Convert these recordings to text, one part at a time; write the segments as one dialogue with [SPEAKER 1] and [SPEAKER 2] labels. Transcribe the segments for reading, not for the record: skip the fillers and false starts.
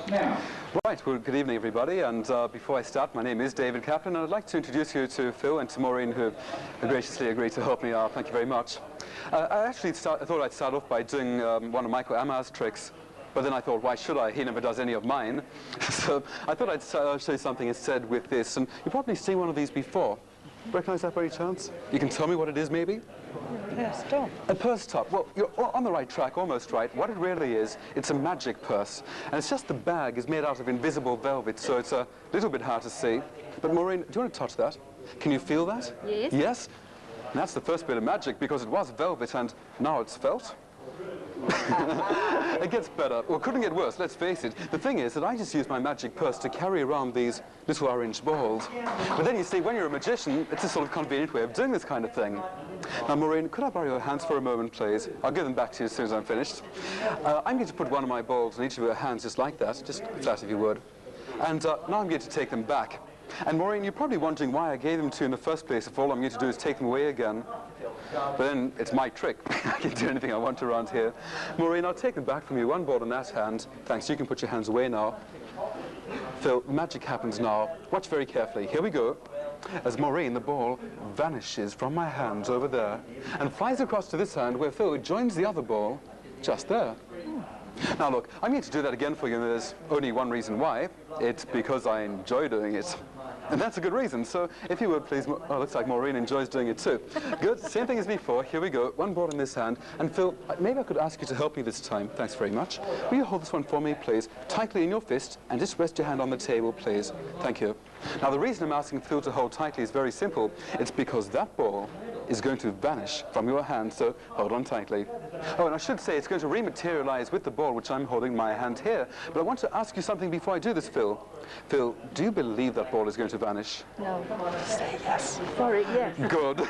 [SPEAKER 1] Right, well, good evening, everybody. And before I start, my name is David Kaplan, and I'd like to introduce you to Phil and to Maureen, who graciously agreed to help me out. Thank you very much. I thought I'd start off by doing one of Michael Ammar's tricks, but then I thought, why should I? He never does any of mine. So I thought I'd show you something instead with this. And you've probably seen one of these before. Recognize that by any chance? You can tell me what it is, maybe?
[SPEAKER 2] Purse top.
[SPEAKER 1] A purse top. Well, you're on the right track, almost right. What it really is, it's a magic purse. And it's just the bag is made out of invisible velvet, so it's a little bit hard to see. But Maureen, do you want to touch that? Can you feel that?
[SPEAKER 2] Yes.
[SPEAKER 1] Yes? And that's the first bit of magic, because it was velvet and now it's felt. It gets better. Well, it couldn't get worse, let's face it. The thing is that I just use my magic purse to carry around these little orange balls. But then you see, when you're a magician, it's a sort of convenient way of doing this kind of thing. Now, Maureen, could I borrow your hands for a moment, please? I'll give them back to you as soon as I'm finished. I'm going to put one of my balls in each of your hands just like that, just flat if you would. And now I'm going to take them back. And Maureen, you're probably wondering why I gave them to you in the first place if all I'm going to do is take them away again. But then it's my trick. I can do anything I want around here. Maureen, I'll take them back from you. One ball in that hand. Thanks, you can put your hands away now. Phil, magic happens now. Watch very carefully. Here we go. As Maureen, the ball vanishes from my hands over there and flies across to this hand where Phil joins the other ball just there. Now look, I'm going to do that again for you, and there's only one reason why. It's because I enjoy doing it. And that's a good reason. So if you would please, oh, looks like Maureen enjoys doing it too. Good, same thing as before. Here we go. One ball in this hand. And Phil, maybe I could ask you to help me this time. Thanks very much. Will you hold this one for me, please? Tightly in your fist, and just rest your hand on the table, please. Thank you. Now the reason I'm asking Phil to hold tightly is very simple. It's because that ball is going to vanish from your hand, so hold on tightly. Oh, and I should say it's going to rematerialize with the ball, which I'm holding in my hand here. But I want to ask you something before I do this, Phil. Phil, do you believe that ball is going to vanish?
[SPEAKER 2] No.
[SPEAKER 1] Say yes.
[SPEAKER 2] Sorry, yes.
[SPEAKER 1] Good.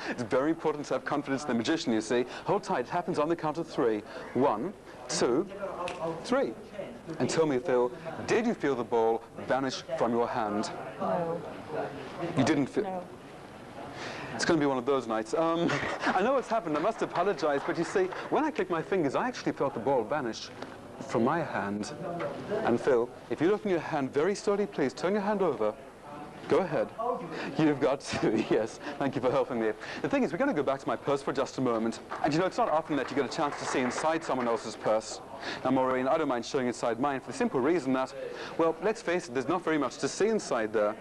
[SPEAKER 1] It's very important to have confidence in the magician, you see. Hold tight. It happens on the count of 3. 1, 2, 3. And tell me, Phil, did you feel the ball vanish from your hand?
[SPEAKER 2] No.
[SPEAKER 1] You didn't feel...
[SPEAKER 2] No.
[SPEAKER 1] It's going to be one of those nights. I know what's happened. I must apologize. But you see, when I clicked my fingers, I actually felt the ball vanish from my hand. And Phil, if you look in your hand very slowly, please, turn your hand over. Go ahead. You've got to, yes. Thank you for helping me. The thing is, we're going to go back to my purse for just a moment. And you know, it's not often that you get a chance to see inside someone else's purse. Now, Maureen, I don't mind showing inside mine for the simple reason that, well, let's face it, there's not very much to see inside there.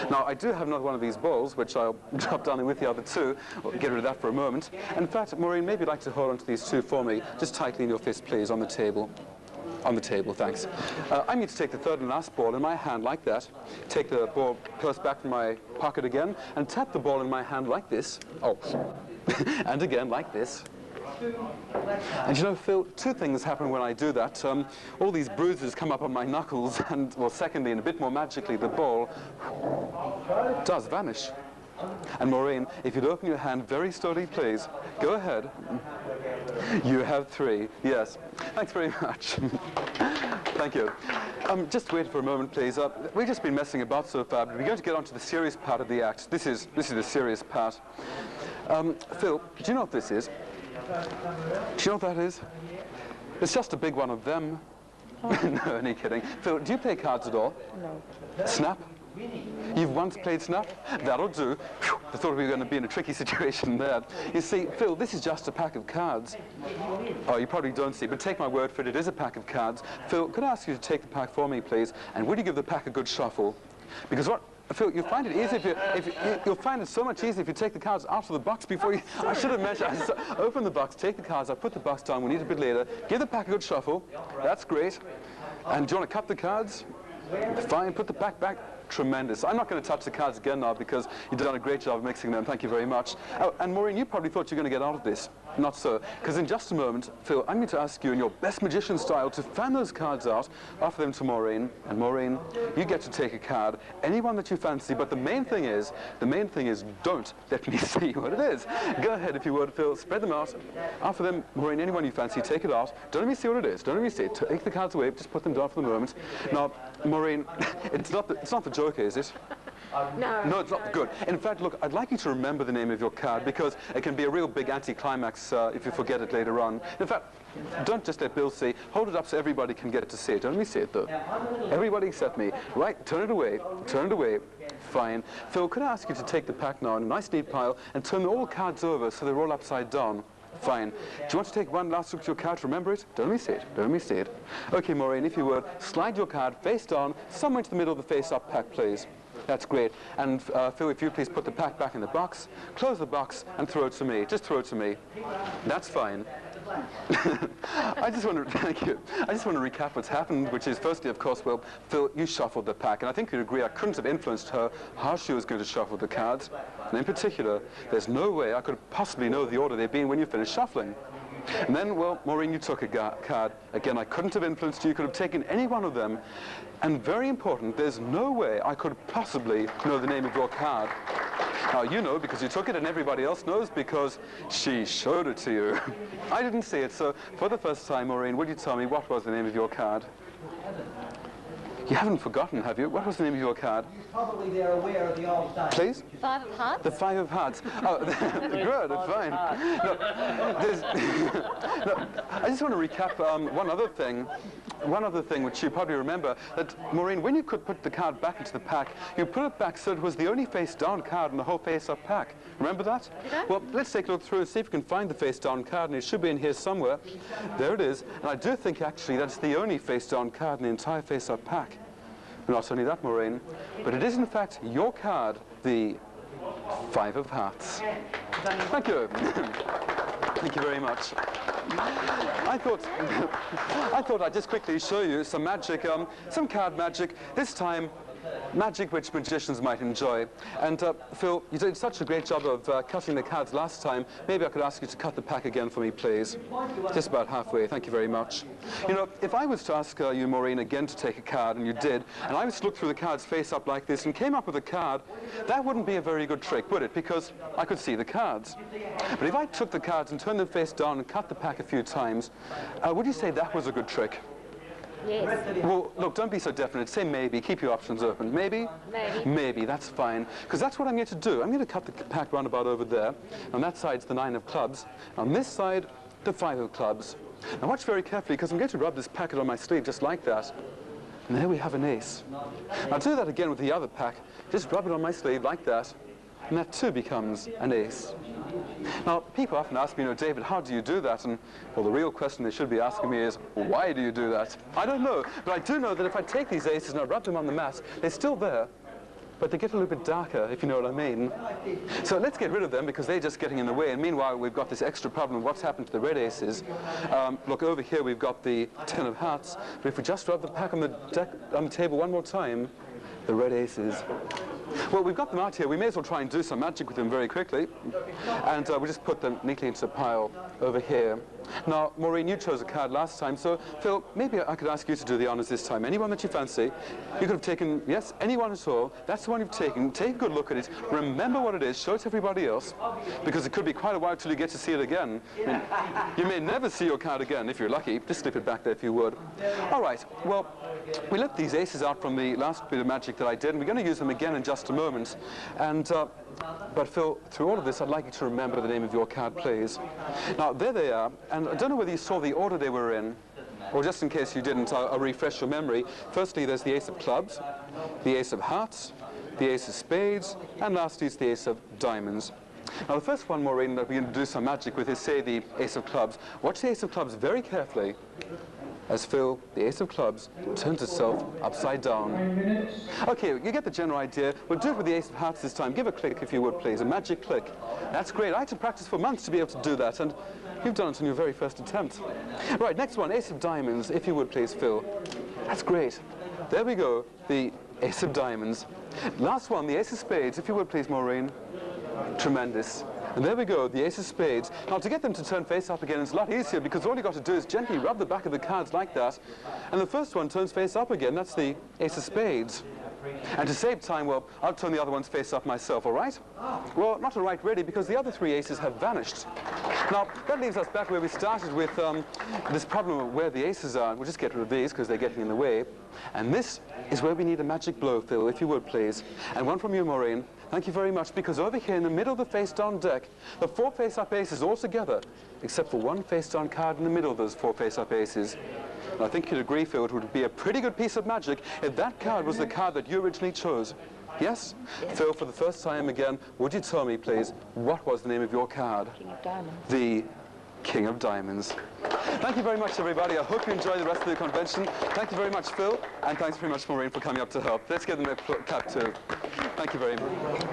[SPEAKER 1] Now, I do have another one of these balls, which I'll drop down with the other two. We'll get rid of that for a moment. In fact, Maureen, maybe you'd like to hold on to these two for me. Just tightly in your fist, please, on the table. On the table, thanks. I'm going to take the third and last ball in my hand like that, take the ball purse back from my pocket again, and tap the ball in my hand like this. Oh, and again like this. And you know, Phil, two things happen when I do that. All these bruises come up on my knuckles, and, well, secondly, and a bit more magically, the ball does vanish. And Maureen, if you'd open your hand very slowly, please. Go ahead. You have 3. Yes. Thanks very much. Thank you. Just wait for a moment, please. We've just been messing about so far, but we're going to get on to the serious part of the act. This is the serious part. Phil, do you know what this is? Do you know what that is? It's just a big one of them. Oh. No, only kidding. Phil, do you play cards at all?
[SPEAKER 2] No.
[SPEAKER 1] Snap? You've once played Snap? That'll do. Whew, I thought we were going to be in a tricky situation there. You see, Phil, this is just a pack of cards. Oh, you probably don't see, but take my word for it, it is a pack of cards. Phil, could I ask you to take the pack for me, please? And would you give the pack a good shuffle? Because what... Phil, you'll find it easy you'll find it so much easier if you take the cards out of the box before you... I should have mentioned. Open the box, take the cards out, put the box down. We need a bit later. Give the pack a good shuffle. That's great. And do you want to cut the cards? Fine. Put the pack back. Tremendous. I'm not going to touch the cards again now because you've done a great job of mixing them. Thank you very much. Oh, and Maureen, you probably thought you were going to get out of this. Not so. Because in just a moment, Phil, I'm going to ask you in your best magician style to fan those cards out, offer them to Maureen. And Maureen, you get to take a card, any one that you fancy. But the main thing is, don't let me see what it is. Go ahead, if you would, Phil. Spread them out. Offer them, Maureen, anyone you fancy, take it out. Don't let me see what it is. Don't let me see it. Take the cards away. Just put them down for the moment. Now, Maureen, it's not the joker, is it?
[SPEAKER 2] No.
[SPEAKER 1] No, it's not good. In fact, look, I'd like you to remember the name of your card because it can be a real big anticlimax if you forget it later on. In fact, don't just let Bill see. Hold it up so everybody can get to see it. Don't let me see it, though. Everybody except me. Right, turn it away. Turn it away. Fine. Phil, could I ask you to take the pack now in a nice neat pile and turn all cards over so they're all upside down? Fine. Do you want to take one last look at your card to remember it? Don't let me see it. Don't let me see it. Okay, Maureen, if you would, slide your card face down, somewhere into the middle of the face-up pack, please. That's great. And Phil, if you please put the pack back in the box, close the box, and throw it to me. Just throw it to me. That's fine. I just want to, thank you. I just want to recap what's happened, which is firstly, of course, well, Phil, you shuffled the pack, and I think you'd agree I couldn't have influenced her how she was going to shuffle the cards. And in particular, there's no way I could possibly know the order they'd be in when you finished shuffling. And then, well, Maureen, you took a card. Again, I couldn't have influenced you. You could have taken any one of them. And very important, there's no way I could possibly know the name of your card. Now, you know because you took it, and everybody else knows because she showed it to you. I didn't see it, so for the first time, Maureen, would you tell me what was the name of your card? You haven't forgotten, have you? What was the name of your card?
[SPEAKER 3] Probably they're aware of the all time.
[SPEAKER 1] Please?
[SPEAKER 2] 5 of hearts?
[SPEAKER 1] The 5 of hearts. Oh, good, fine. No, I just want to recap one other thing which you probably remember, that, Maureen, when you could put the card back into the pack, you put it back so it was the only face-down card in the whole face-up pack. Remember that?
[SPEAKER 2] Did I?
[SPEAKER 1] Well, let's take a look through and see if we can find the face-down card, and it should be in here somewhere. There it is. And I do think, actually, that's the only face-down card in the entire face-up pack. Not only that, Maureen, but it is, in fact, your card, the 5 of hearts. Thank you. Thank you very much. I thought I'd just quickly show you some magic, some card magic, this time magic which magicians might enjoy. And Phil, you did such a great job of cutting the cards last time. Maybe I could ask you to cut the pack again for me, please. Just about halfway. Thank you very much. You know, if I was to ask you, Maureen, again to take a card, and you did, and I was to look through the cards face up like this and came up with a card, that wouldn't be a very good trick, would it? Because I could see the cards. But if I took the cards and turned them face down and cut the pack a few times, would you say that was a good trick?
[SPEAKER 2] Yes.
[SPEAKER 1] Well, look, don't be so definite. Say maybe. Keep your options open. Maybe?
[SPEAKER 2] Maybe.
[SPEAKER 1] Maybe, that's fine. Because that's what I'm going to do. I'm going to cut the pack roundabout over there. On that side's the 9 of clubs. On this side, the 5 of clubs. Now watch very carefully, because I'm going to rub this packet on my sleeve just like that. And there we have an ace. I'll do that again with the other pack. Just rub it on my sleeve like that. And that too becomes an ace. Now, people often ask me, you know, David, how do you do that? And, well, the real question they should be asking me is, why do you do that? I don't know, but I do know that if I take these aces and I rub them on the mat, they're still there, but they get a little bit darker, if you know what I mean. So let's get rid of them, because they're just getting in the way. And meanwhile, we've got this extra problem of what's happened to the red aces. Look, over here we've got the 10 of hearts, but if we just rub the pack on the table one more time, the red aces. Well, we've got them out here. We may as well try and do some magic with them very quickly. And we'll just put them neatly into a pile over here. Now, Maureen, you chose a card last time, so Phil, maybe I could ask you to do the honors this time. Anyone that you fancy. You could have taken, yes, anyone at all. That's the one you've taken. Take a good look at it. Remember what it is. Show it to everybody else. Because it could be quite a while till you get to see it again. I mean, you may never see your card again if you're lucky. Just slip it back there if you would. All right, well, we left these aces out from the last bit of magic that I did, and we're going to use them again in just a moment. And, but Phil, through all of this, I'd like you to remember the name of your card, please. Now, there they are, and I don't know whether you saw the order they were in, or just in case you didn't, I'll refresh your memory. Firstly, there's the ace of clubs, the ace of hearts, the ace of spades, and lastly, it's the ace of diamonds. Now, the first one, Maureen, that we're going to do some magic with is, say, the ace of clubs. Watch the ace of clubs very carefully, as Phil, the ace of clubs, turns itself upside down. Okay, you get the general idea. We'll do it with the ace of hearts this time. Give a click, if you would, please, a magic click. That's great. I had to practice for months to be able to do that, and you've done it on your very first attempt. Right, next one, ace of diamonds, if you would, please, Phil. That's great. There we go, the ace of diamonds. Last one, the ace of spades, if you would, please, Maureen. Tremendous. And there we go, the ace of spades. Now, to get them to turn face up again is a lot easier, because all you've got to do is gently rub the back of the cards like that, and the first one turns face up again. That's the ace of spades. And to save time, well, I'll turn the other ones face up myself, all right? Well, not all right, really, because the other 3 aces have vanished. Now, that leaves us back where we started with this problem of where the aces are. We'll just get rid of these because they're getting in the way. And this is where we need a magic blow, Phil, if you would, please. And one from you, Maureen. Thank you very much, because over here in the middle of the face-down deck, the 4 face-up aces all together, except for 1 face-down card in the middle of those 4 face-up aces. And I think you'd agree, Phil, it would be a pretty good piece of magic if that card was the card that you originally chose. Yes? Phil, for the first time again, would you tell me, please, what was the name of your card?
[SPEAKER 2] King of Diamonds.
[SPEAKER 1] The King of Diamonds. Thank you very much, everybody. I hope you enjoy the rest of the convention. Thank you very much, Phil, and thanks very much, Maureen, for coming up to help. Let's give them a clap, too. Thank you very much.